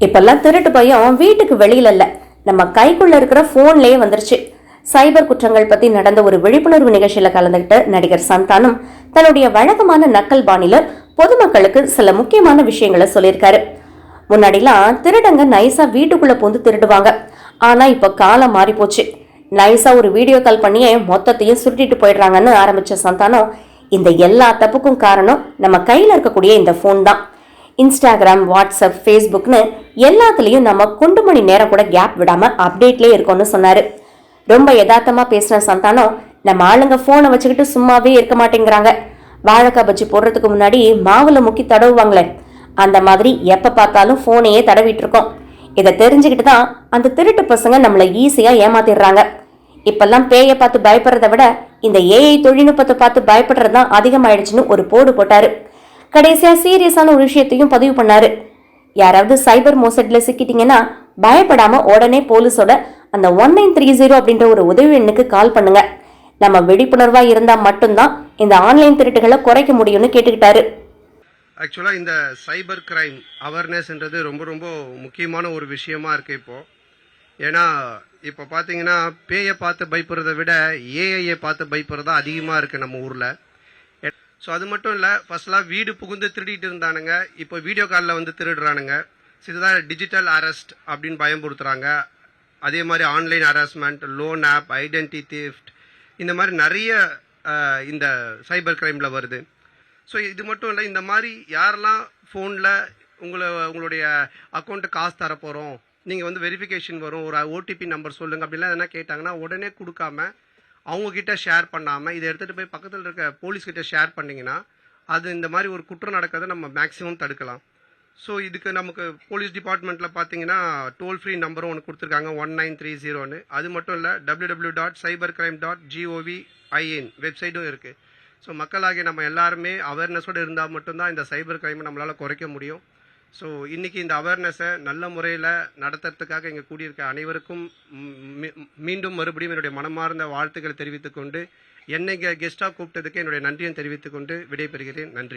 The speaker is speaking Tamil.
இப்பெல்லாம் திருட்டு பயம் வீட்டுக்கு வெளியில இல்ல, நம்ம கைக்குள்ள இருக்கிற போன்லயே வந்துருச்சு. சைபர் குற்றங்கள் பத்தி நடந்த ஒரு விழிப்புணர்வு நிகழ்ச்சியில கலந்துகிட்ட நடிகர் சந்தானம் தன்னுடைய வழக்கமான நக்கல் பாணியில பொதுமக்களுக்கு சில முக்கியமான விஷயங்களை சொல்லியிருக்காரு. முன்னாடிலாம் திருடங்க நைஸா வீட்டுக்குள்ள பூந்து திருடுவாங்க. ஆனா இப்ப காலம் மாறி போச்சு. நைஸா ஒரு வீடியோ கால் பண்ணியே மொத்தத்தையும் சுருட்டிட்டு போயிடுறாங்கன்னு ஆரம்பிச்ச சந்தானம், இந்த எல்லா தப்புக்கும் காரணம் நம்ம கையில இருக்கக்கூடிய இந்த போன் தான். இன்ஸ்டாகிராம், வாட்ஸ்அப், ஃபேஸ்புக்னு எல்லாத்துலயும் நம்ம குண்டு மணி நேரம் கூட கேப் விடாம அப்டேட்லயே இருக்கோம்னு சொன்னாரு. ரொம்ப யதார்த்தமா பேசின சந்தானம், நம்ம ஆளுங்க போனை வச்சுக்கிட்டு சும்மாவே இருக்க மாட்டேங்கிறாங்க. வாழைக்காய் பஜ்ஜி போடுறதுக்கு முன்னாடி மாவுல முக்கி தடவுவாங்களே, அந்த மாதிரி எப்ப பார்த்தாலும் போனையே தடவிட்டு இருக்கோம். இதை தெரிஞ்சுக்கிட்டு தான் அந்த திருட்டு பசங்க நம்மள ஈஸியா ஏமாத்திடுறாங்க. இப்பெல்லாம் பேயை பார்த்து பயப்படுறத விட இந்த ஏஐ தொழில்நுட்பத்தை பார்த்து பயப்படுறதுதான் அதிகமாயிடுச்சுன்னு ஒரு போடு போட்டாரு. கடைசியா சீரியஸான ஒரு விஷயத்தையும் பதிவு பண்ணாரு. யாராவது சைபர் மோசடில சிக்கிட்டீங்கன்னா பயப்படாம உடனே போலீஸோட அந்த 1930 அப்படின்ற ஒரு உதவி எண்ணுக்கு கால் பண்ணுங்க. நம்ம விழிப்புணர்வா இருந்தா மட்டும்தான் இந்த ஆன்லைன் திருட்டுகளை குறைக்க முடியும்னு கேட்டுக்கிட்டாரு. ஆக்சுவலாக இந்த சைபர் கிரைம் அவேர்னஸ்ன்றது ரொம்ப ரொம்ப முக்கியமான ஒரு விஷயமா இருக்கு இப்போ. ஏன்னா இப்போ பார்த்தீங்கன்னா பேயை பார்த்து பயப்படுறத விட ஏஐயை பார்த்து பயப்படுறதா அதிகமாக இருக்குது நம்ம ஊரில். ஸோ அது மட்டும் இல்லை, ஃபர்ஸ்ட்லாம் வீடு புகுந்து திருடிட்டு இருந்தானுங்க, இப்போ வீடியோ காலில் வந்து திருடுறானுங்க. இதுதான் டிஜிட்டல் அரெஸ்ட் அப்படின்னு பயன்படுத்துகிறாங்க. அதே மாதிரி online harassment, loan app, identity theft, இந்த மாதிரி நிறைய இந்த சைபர் கிரைமில் வருது. ஸோ இது மட்டும் இல்லை, இந்த மாதிரி யாரெல்லாம் ஃபோனில் உங்களுடைய அக்கௌண்ட்டு காசு தரப்போகிறோம், நீங்கள் வந்து வெரிஃபிகேஷன் வரும், ஒரு ஓடிபி நம்பர் சொல்லுங்கள் அப்படின்லாம் எதனா கேட்டாங்கன்னா உடனே கொடுக்காம அவங்கக்கிட்ட ஷேர் பண்ணாமல் இதை எடுத்துகிட்டு போய் பக்கத்தில் இருக்க போலீஸ்கிட்ட ஷேர் பண்ணிங்கன்னா அது இந்த மாதிரி ஒரு குற்றம் நடக்கிறத நம்ம மேக்ஸிமம் தடுக்கலாம். ஸோ இதுக்கு நமக்கு போலீஸ் டிபார்ட்மெண்ட்டில் பார்த்தீங்கன்னா டோல் ஃப்ரீ நம்பரும் ஒன்று கொடுத்துருக்காங்க, 1930. அது மட்டும் இல்லை, www.cybercrime.gov.in வெப்சைட்டும் இருக்குது. ஸோ மக்களாகிய நம்ம எல்லாருமே அவேர்னஸோடு இருந்தால் மட்டும்தான் இந்த சைபர் கிரைமை நம்மளால் குறைக்க முடியும். ஸோ இன்றைக்கி இந்த அவேர்னஸை நல்ல முறையில் நடத்துறதுக்காக இங்கே கூடியிருக்க அனைவருக்கும் மீண்டும் மறுபடியும் என்னுடைய மனமார்ந்த வாழ்த்துக்களை தெரிவித்துக்கொண்டு, என்னை கெஸ்ட்டாக கூப்பிட்டதுக்கு என்னுடைய நன்றியும் தெரிவித்துக்கொண்டு விடைபெறுகிறேன். நன்றி.